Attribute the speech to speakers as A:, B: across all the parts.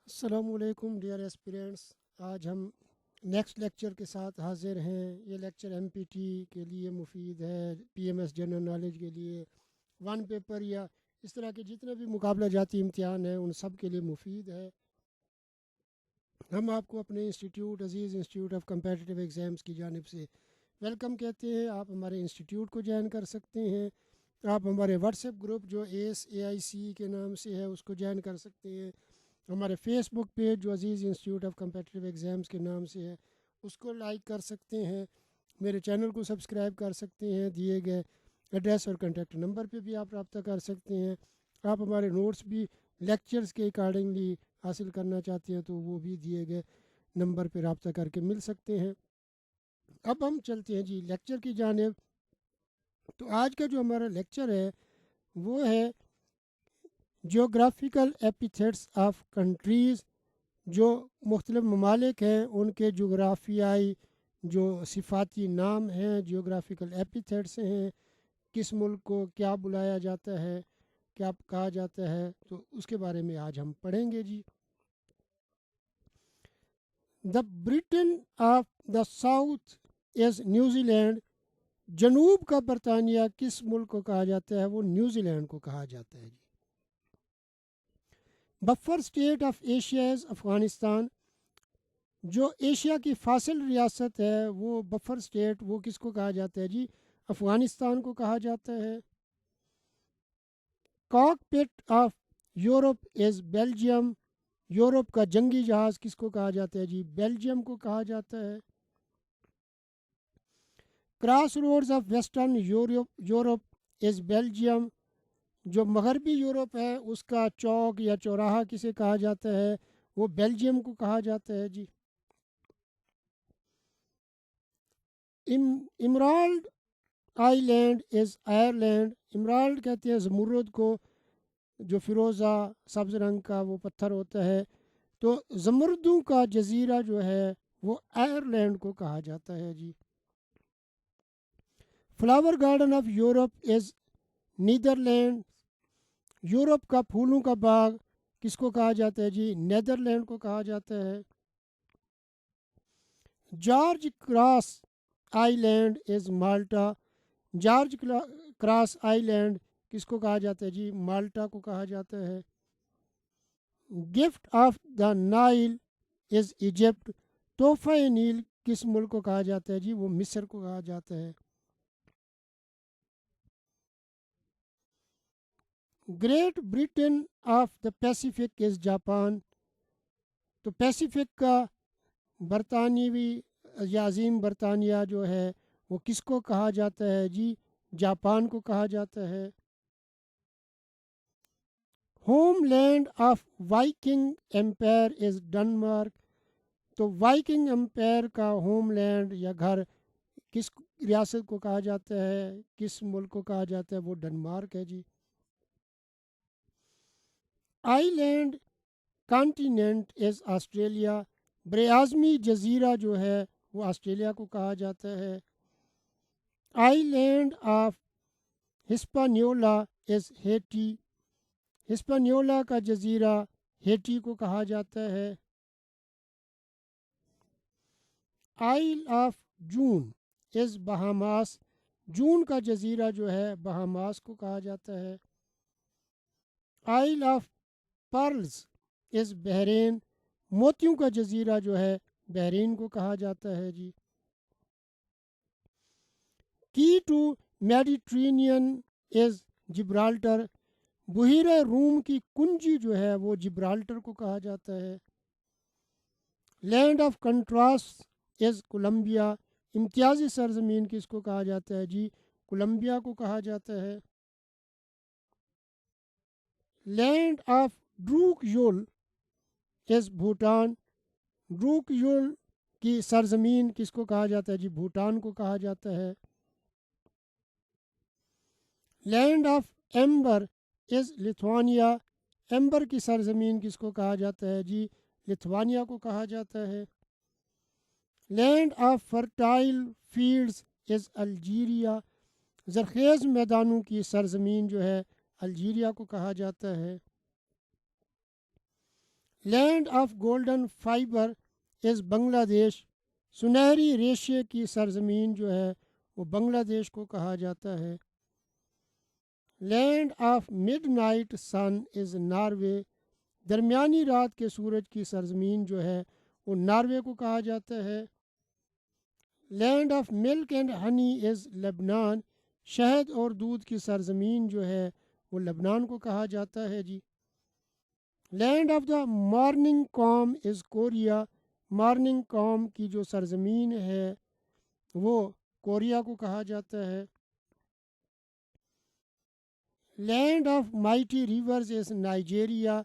A: السلام علیکم ڈیئر ایسپیرنٹس. آج ہم نیکسٹ لیکچر کے ساتھ حاضر ہیں. یہ لیکچر ایم پی ٹی کے لیے مفید ہے, P M S general knowledge کے لیے, ون پیپر یا اس طرح کے جتنے بھی مقابلہ جاتی امتحان ہیں ان سب کے لیے مفید ہے. ہم آپ کو اپنے institute Aziz institute of competitive exams کی جانب سے ویلکم کہتے ہیں. آپ ہمارے انسٹیٹیوٹ کو جوائن کر سکتے ہیں. آپ ہمارے واٹس ایپ گروپ جو ASAIC کے نام سے ہے اس کو جوائن کر سکتے ہیں. ہمارے فیس بک پیج جو عزیز انسٹیٹیوٹ آف کمپیٹیٹیو ایگزامس کے نام سے ہے اس کو لائک کر سکتے ہیں. میرے چینل کو سبسکرائب کر سکتے ہیں. دیے گئے ایڈریس اور کنٹیکٹ نمبر پہ بھی آپ رابطہ کر سکتے ہیں. آپ ہمارے نوٹس بھی لیکچرز کے اکارڈنگلی حاصل کرنا چاہتے ہیں تو وہ بھی دیے گئے نمبر پہ رابطہ کر کے مل سکتے ہیں. اب ہم چلتے ہیں جی لیکچر کی جانب. تو آج کا جو ہمارا لیکچر ہے وہ ہے جیوگرافیکل ایپیتھیٹس آف کنٹریز. جو مختلف ممالک ہیں ان کے جغرافیائی جو صفاتی نام ہیں, جیوگرافیکل ایپیتھیٹس ہیں. کس ملک کو کیا بلایا جاتا ہے, کیا کہا جاتا ہے, تو اس کے بارے میں آج ہم پڑھیں گے جی. The Britain of the South is New Zealand. جنوب کا برطانیہ کس ملک کو کہا جاتا ہے؟ وہ نیوزی لینڈ کو کہا جاتا ہے جی. Buffer state of Asia is Afghanistan. جو ایشیا کی فاصل ریاست ہے وہ بفر اسٹیٹ, وہ کس کو کہا جاتا ہے جی؟ افغانستان کو کہا جاتا ہے. Cockpit of Europe is Belgium. یورپ کا جنگی جہاز کس کو کہا جاتا ہے جی؟ بیلجیم کو کہا جاتا ہے. Cross roads of western Europe is Belgium. جو مغربی یورپ ہے اس کا چوک یا چوراہا کسے کہا جاتا ہے؟ وہ بیلجیم کو کہا جاتا ہے جی. ایمرالڈ آئی لینڈ از آئرلینڈ. ایمرالڈ کہتے ہیں زمرد کو, جو فیروزہ سبز رنگ کا وہ پتھر ہوتا ہے. تو زمردوں کا جزیرہ جو ہے وہ آئرلینڈ کو کہا جاتا ہے جی. Flower garden of Europe is Netherland. یورپ کا پھولوں کا باغ کس کو کہا جاتا ہے جی؟ نیدرلینڈ کو کہا جاتا ہے. George Cross island is Malta. George Cross island کس کو کہا جاتا ہے جی؟ مالٹا کو کہا جاتا ہے. Gift of the Nile is Egypt. تحفہ نیل کس ملک کو کہا جاتا ہے جی؟ وہ مصر کو کہا جاتا ہے. Great Britain of the Pacific is Japan. تو پیسیفک کا برطانوی یا عظیم برطانیہ جو ہے وہ کس کو کہا جاتا ہے جی؟ جاپان کو کہا جاتا ہے. Homeland of Viking empire is Denmark. تو وائکنگ امپائر کا ہوم لینڈ یا گھر کس ریاست کو کہا جاتا ہے, کس ملک کو کہا جاتا ہے؟ وہ ڈنمارک ہے جی. Island continent is Australia. براعظمی جزیرہ جو ہے وہ آسٹریلیا کو کہا جاتا ہے. Island of Hispaniola is Haiti. Hispaniola کا جزیرہ ہیٹی کو کہا جاتا ہے. Isle of June is Bahamas. جون کا جزیرہ جو ہے بہاماس کو کہا جاتا ہے. Isle of pearls is Bahrain. موتیوں کا جزیرہ جو ہے بحرین کو کہا جاتا ہے جی. کی ٹو میڈیٹرینین از جبرالٹر. بحیرہ روم کی کنجی جو ہے وہ جبرالٹر کو کہا جاتا ہے. Land of contrast is Colombia. امتیازی سرزمین کس کو کہا جاتا ہے جی؟ کولمبیا کو کہا جاتا ہے. Land of Druk Yul is Bhutan. Druk Yul کی سرزمین کس کو کہا جاتا ہے جی؟ بھوٹان کو کہا جاتا ہے. Land of amber is Lithuania. Amber کی سرزمین کس کو کہا جاتا ہے جی؟ لتھوانیا کو کہا جاتا ہے. Land of fertile fields is Algeria. زرخیز میدانوں کی سرزمین جو ہے الجیریا کو کہا جاتا ہے. Land of golden fibre is Bangladesh. سنہری ریشے کی سرزمین جو ہے وہ بنگلہ دیش کو کہا جاتا ہے. Land of midnight sun is Norway. درمیانی رات کے سورج کی سرزمین جو ہے وہ ناروے کو کہا جاتا ہے. Land of milk and honey is Lebanon. شہد اور دودھ کی سرزمین جو ہے وہ لبنان کو کہا جاتا ہے جی. Land of the morning calm is Korea. Morning calm کی جو سرزمین ہے وہ کوریا کو کہا جاتا ہے. Land of mighty rivers is Nigeria.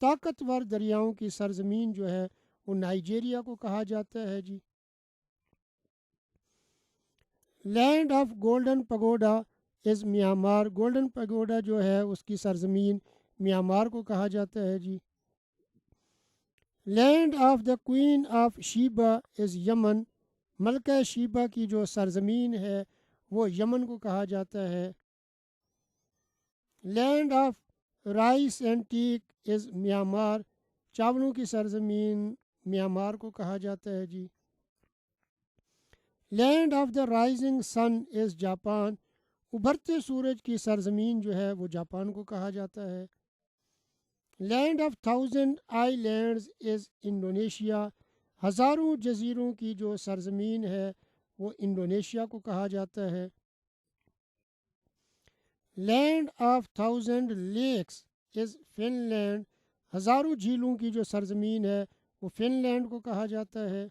A: طاقتور دریاؤں کی سرزمین جو ہے وہ نائجیریا کو کہا جاتا ہے جی. Land of golden pagoda is Myanmar. Golden pagoda جو ہے اس کی سرزمین میانمار کو کہا جاتا ہے جی. Land of the queen of Sheba is Yemen. ملکہ شیبا کی جو سرزمین ہے وہ یمن کو کہا جاتا ہے. Land of rice and teak is Myanmar. چاولوں کی سرزمین میانمار کو کہا جاتا ہے جی. Land of the rising sun is Japan. ابھرتے سورج کی سرزمین جو ہے وہ جاپان کو کہا جاتا ہے. Land of thousand islands is Indonesia. ہزاروں جزیروں کی جو سرزمین ہے وہ انڈونیشیا کو کہا جاتا ہے. Land of thousand lakes is Finland. ہزاروں جھیلوں کی جو سرزمین ہے وہ فن لینڈ کو کہا جاتا ہے.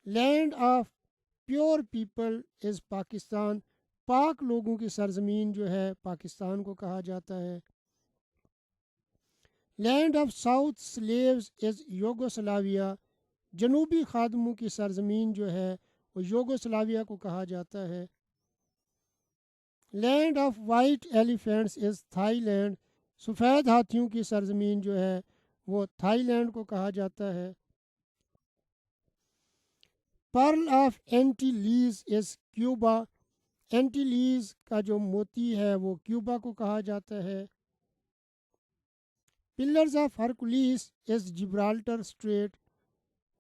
A: Land of pure people is Pakistan. پاک لوگوں کی سرزمین جو ہے پاکستان کو کہا جاتا ہے. Land of south slaves is Yugoslavia. جنوبی خادموں کی سرزمین جو ہے وہ یوگوسلاویا کو کہا جاتا ہے. Land of white elephants is Thailand. سفید ہاتھیوں کی سرزمین جو ہے وہ تھائی لینڈ کو کہا جاتا ہے. Pearl of Antilles is Cuba. Antilles کا جو موتی ہے وہ کیوبا کو کہا جاتا ہے. Pillars of Hercules is Gibraltar strait.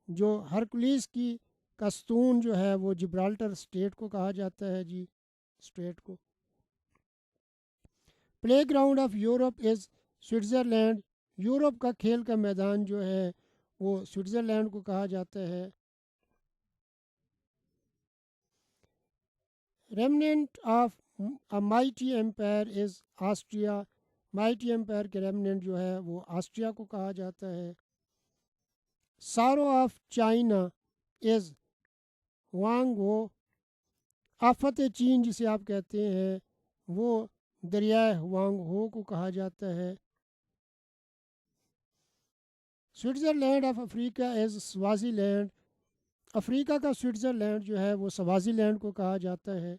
A: جو ہرکولیس کی کا ستون جو ہے وہ جبرالٹر اسٹیٹ کو کہا جاتا ہے جی. اسٹریٹ کو. Play ground of Europe is Switzerland. Europe کا کھیل کا میدان جو ہے وہ سوئٹزرلینڈ کو کہا جاتا ہے. Remnant of a mighty empire is Austria. Mighty empire کے ریمننٹ جو ہے وہ آسٹریا کو کہا جاتا ہے. سارو آف چائنا از وانگ ہو. آفت چین جسے آپ کہتے ہیں وہ دریائے وانگ ہو کو کہا جاتا ہے. Switzerland of Africa is Swaziland. Africa کا سوئٹزرلینڈ جو ہے وہ سوازی لینڈ کو کہا جاتا ہے.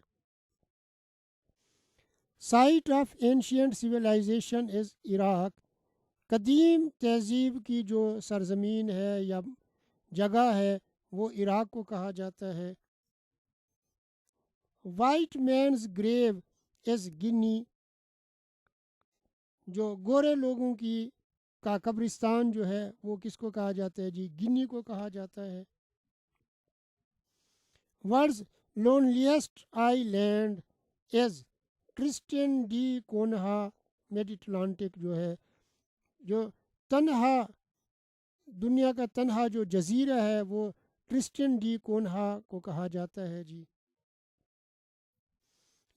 A: سائٹ آف اینشینٹ سویلائزیشن از عراق. قدیم تہذیب کی جو سرزمین ہے یا جگہ ہے وہ عراق کو کہا جاتا ہے. وائٹ مینز گریو از گنی. جو گورے لوگوں کی کا قبرستان جو ہے وہ کس کو کہا جاتا ہے جی. گنی کو کہا جاتا ہے. World's loneliest island is Tristan da Cunha. Mid Atlantic جو ہے جو تنہا دنیا کا تنہا جو جزیرہ ہے وہ ٹرسٹن ڈی کونہا کو کہا جاتا ہے جی.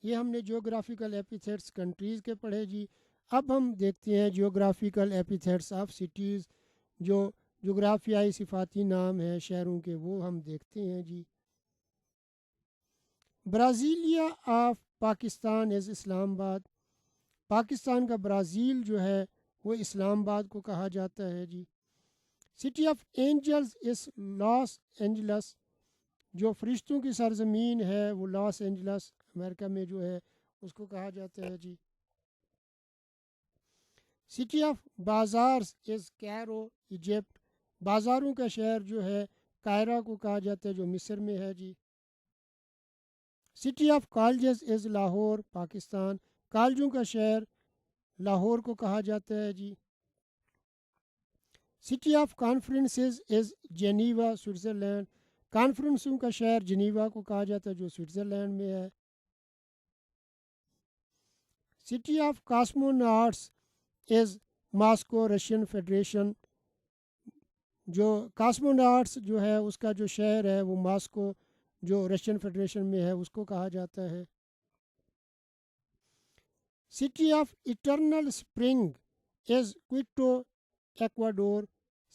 A: یہ ہم نے جیوگرافیکل ایپیتھیٹس کنٹریز کے پڑھے جی. اب ہم دیکھتے ہیں جیوگرافیکل ایپیتھیٹس آف سٹیز. جو جغرافیائی صفاتی نام ہیں شہروں کے وہ ہم دیکھتے ہیں جی. برازیلیا آف پاکستان از اسلام آباد. پاکستان کا برازیل جو ہے وہ اسلام آباد کو کہا جاتا ہے جی. City of angels is Los Angeles. جو فرشتوں کی سرزمین ہے وہ لاس اینجلس امریکہ میں جو ہے اس کو کہا جاتا ہے جی. City of bazaars is Cairo Egypt. بازاروں کا شہر جو ہے قاہرہ کو کہا جاتا ہے جو مصر میں ہے جی. City of colleges is Lahore Pakistan. کالجوں کا شہر لاہور کو کہا جاتا ہے جی. City of conferences is Geneva Switzerland. کانفرنسوں کا شہر جنیوا کو کہا جاتا ہے جو سوئٹزرلینڈ میں ہے. City of cosmonauts is Moscow Russian federation. جو کاسموناٹس جو ہے اس کا جو شہر ہے وہ ماسکو جو رشین فیڈریشن میں ہے اس کو کہا جاتا ہے. City of eternal spring is Quito Ecuador.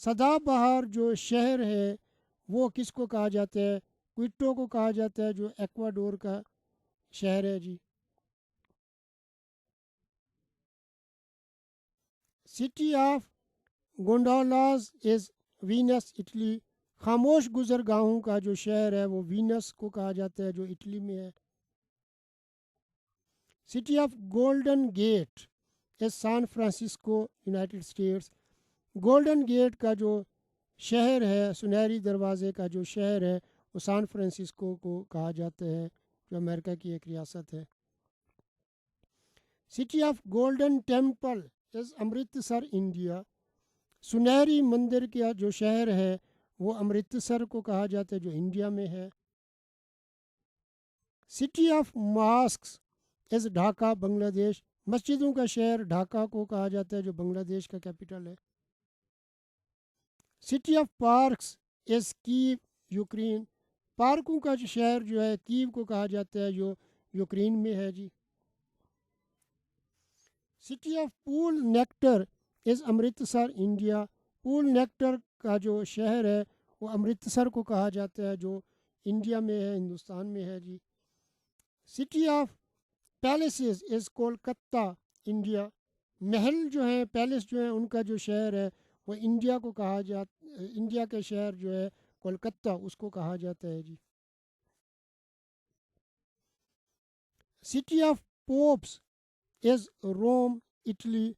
A: سدا بہار جو شہر ہے وہ کس کو کہا جاتا ہے؟ کوئٹو کو کہا جاتا ہے جو ایکواڈور کا شہر ہے جی. City of gondolas is Venice Italy. خاموش گزرگاہوں کا جو شہر ہے وہ وینس کو کہا جاتا ہے جو اٹلی میں ہے. City of golden gate is San Francisco United States. Golden Gate کا جو شہر ہے سنہری دروازے کا جو شہر ہے وہ سان فرانسسکو کو کہا جاتا ہے جو امریکہ کی ایک ریاست ہے. City of golden temple is Amritsar India. سنہری مندر کا جو شہر ہے وہ امرتسر کو کہا جاتا ہے جو انڈیا میں ہے. سٹی آف ماسکس از ڈھاکہ بنگلہ دیش. مسجدوں کا شہر ڈھاکہ کو کہا جاتا ہے جو بنگلہ دیش کا کیپٹل ہے. City of parks is Kiev Ukraine. پارکوں کا جو شہر جو ہے کیو کو کہا جاتا ہے جو یوکرین میں ہے جی. City of pool nectar is Amritsar India. Pool nectar کا جو شہر ہے وہ امرتسر کو کہا جاتا ہے جو انڈیا میں ہے ہندوستان میں ہے جی. City of palaces is Kolkata India. محل جو ہیں پیلس جو ہیں ان کا جو شہر ہے وہ انڈیا کو کہا جاتا انڈیا کے شہر جو ہے کولکتہ اس کو کہا جاتا ہے جی. City of popes is Rome Italy.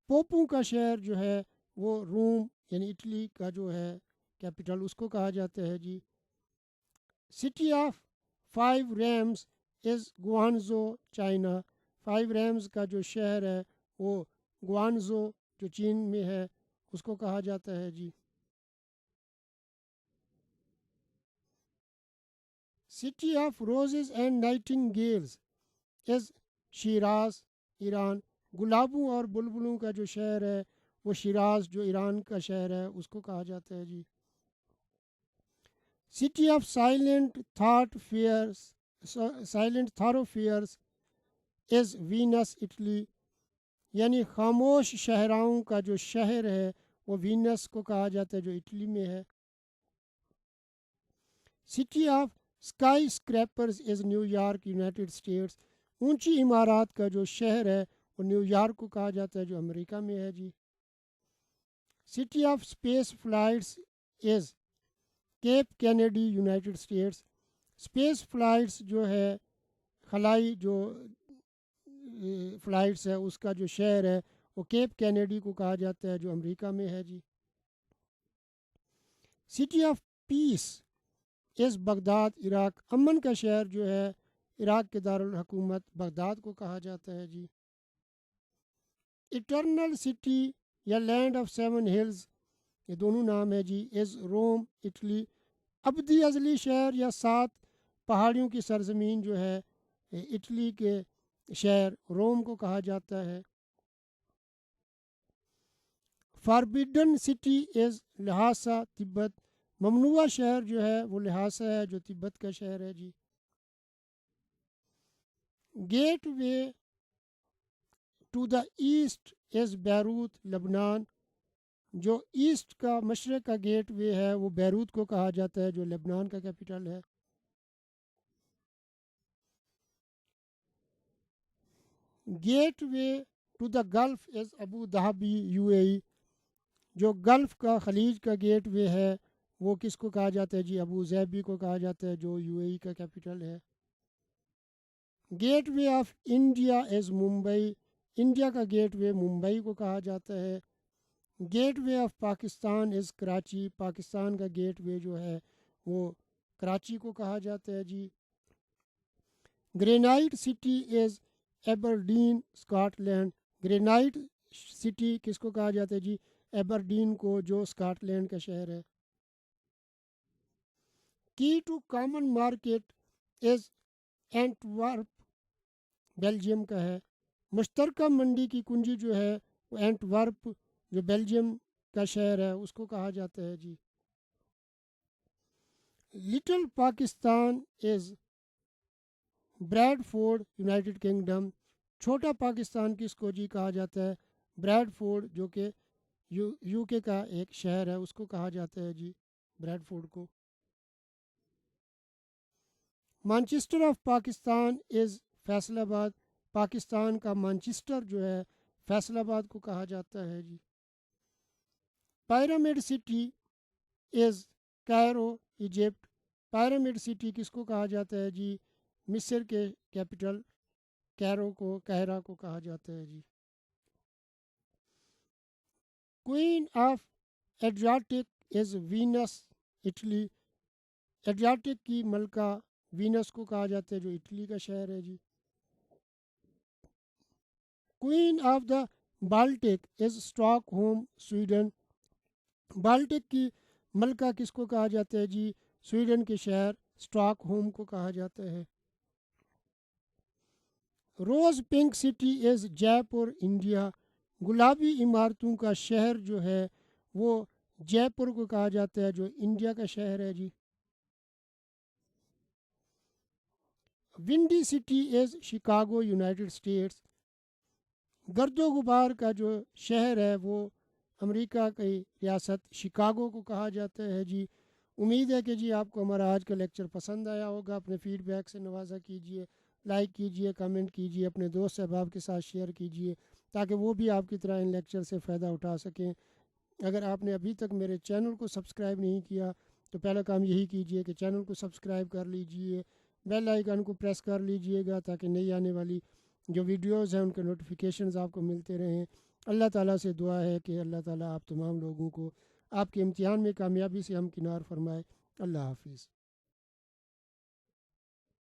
A: پوپوں کا شہر جو ہے وہ روم یعنی اٹلی کا جو ہے کیپٹل اس کو کہا جاتا ہے جی. City of five rams is Guangzhou China. Five rams کا جو شہر ہے وہ گوانزو جو چین میں ہے اس کو کہا جاتا ہے جی. سٹی آف روزز اینڈ نائٹنگیلز از شیراز ایران. گلابوں اور بلبلوں کا جو شہر ہے وہ شیراز جو ایران کا شہر ہے اس کو کہا جاتا ہے جی. City of silent thoroughfares is Venice Italy. یعنی خاموش شہراؤں کا جو شہر ہے وہ وینس کو کہا جاتا ہے جو اٹلی میں ہے. City of sky scrapers is new York United States. اونچی عمارات کا جو شہر ہے وہ نیو یارک کو کہا جاتا ہے جو امریکہ میں ہے جی. City of space flights is Cape Kennedy United States. Space flights جو ہے خلائی جو فلائٹس ہے اس کا جو شہر ہے وہ کیپ کینیڈی کو کہا جاتا ہے جو امریکہ میں ہے جی. City of peace is Baghdad Iraq. امن کا شہر جو ہے عراق کے دارالحکومت بغداد کو کہا جاتا ہے جی. ایٹرنل سٹی یا لینڈ آف سیون ہلز یہ دونوں نام ہے جی از روم اٹلی. ابدی ازلی شہر یا 7 پہاڑیوں کی سرزمین جو ہے اٹلی کے شہر روم کو کہا جاتا ہے. فاربیڈن سٹی از لہاسا تبت. ممنوعہ شہر جو ہے وہ لہاسا ہے جو تبت کا شہر ہے جی. Gateway to the east is Beirut Lebanon. جو ایسٹ کا مشرق کا گیٹ وے ہے وہ بیروت کو کہا جاتا ہے جو لبنان کا کیپٹل ہے. Gateway to the Gulf is Abu Dhabi U A E. جو گلف کا خلیج کا گیٹ وے ہے وہ کس کو کہا جاتا ہے جی ابو ظہبی کو کہا جاتا ہے جو یو اے ای کا کیپٹل ہے. Gateway of India is Mumbai. India کا گیٹ وے ممبئی کو کہا جاتا ہے. Gateway of Pakistan is Karachi. Pakistan کا گیٹ وے جو ہے وہ کراچی کو کہا جاتا ہے جی. Granite city is Aberdeen Scotland. Granite city کس کو کہا جاتا ہے جی ایبرڈین کو جو اسکاٹ لینڈ کا شہر ہے. Key to common market is Antwerp Belgium کا ہے. مشترکہ منڈی کی کنجی جو ہے وہ اینٹورپ جو بیلجیم کا شہر ہے اس کو کہا جاتا ہے جی. لٹل پاکستان از بریڈ فورڈ یونائٹڈ کنگڈم. چھوٹا پاکستان کس کو جی کہا جاتا ہے؟ بریڈ فورڈ جو کہ یو کے کا ایک شہر ہے اس کو کہا جاتا ہے جی بریڈ فورڈ کو. مانچسٹر آف پاکستان از فیصل آباد. پاکستان کا مانچسٹر جو ہے فیصل آباد کو کہا جاتا ہے جی. Pyramid city is Cairo Egypt. Pyramid city کس کو کہا جاتا ہے جی؟ مصر کے کیپٹل کائرو کو قاہرہ کو کہا جاتا ہے جی. Queen of Adriatic is Venice Italy. Adriatic کی ملکہ وینس کو کہا جاتا ہے جو اٹلی کا شہر ہے جی. Queen of the Baltic is Stockholm Sweden. Baltic کی ملکہ کس کو کہا جاتا ہے جی؟ سویڈن کے شہر اسٹاک ہوم کو کہا جاتا ہے. روز پنک سٹی از جے پور انڈیا. گلابی عمارتوں کا شہر جو ہے وہ جے پور کو کہا جاتا ہے جو انڈیا کا شہر ہے جی. Windy city is Chicago United States. گرد و غبار کا جو شہر ہے وہ امریکہ کی ریاست شکاگو کو کہا جاتا ہے جی. امید ہے کہ جی آپ کو ہمارا آج کا لیکچر پسند آیا ہوگا. اپنے فیڈ بیک سے نوازا کیجیے، لائک کیجیے، کمنٹ کیجیے، اپنے دوست احباب کے ساتھ شیئر کیجیے تاکہ وہ بھی آپ کی طرح ان لیکچر سے فائدہ اٹھا سکیں. اگر آپ نے ابھی تک میرے چینل کو سبسکرائب نہیں کیا تو پہلا کام یہی کیجیے کہ چینل کو سبسکرائب کر لیجیے، بیل آئیکن کو پریس کر لیجیے گا تاکہ نئی آنے والی جو ویڈیوز ہیں ان کے نوٹیفیکیشنز آپ کو ملتے رہیں. اللہ تعالیٰ سے دعا ہے کہ اللہ تعالیٰ آپ تمام لوگوں کو آپ کے امتحان میں کامیابی سے ہمکنار فرمائے. اللہ حافظ.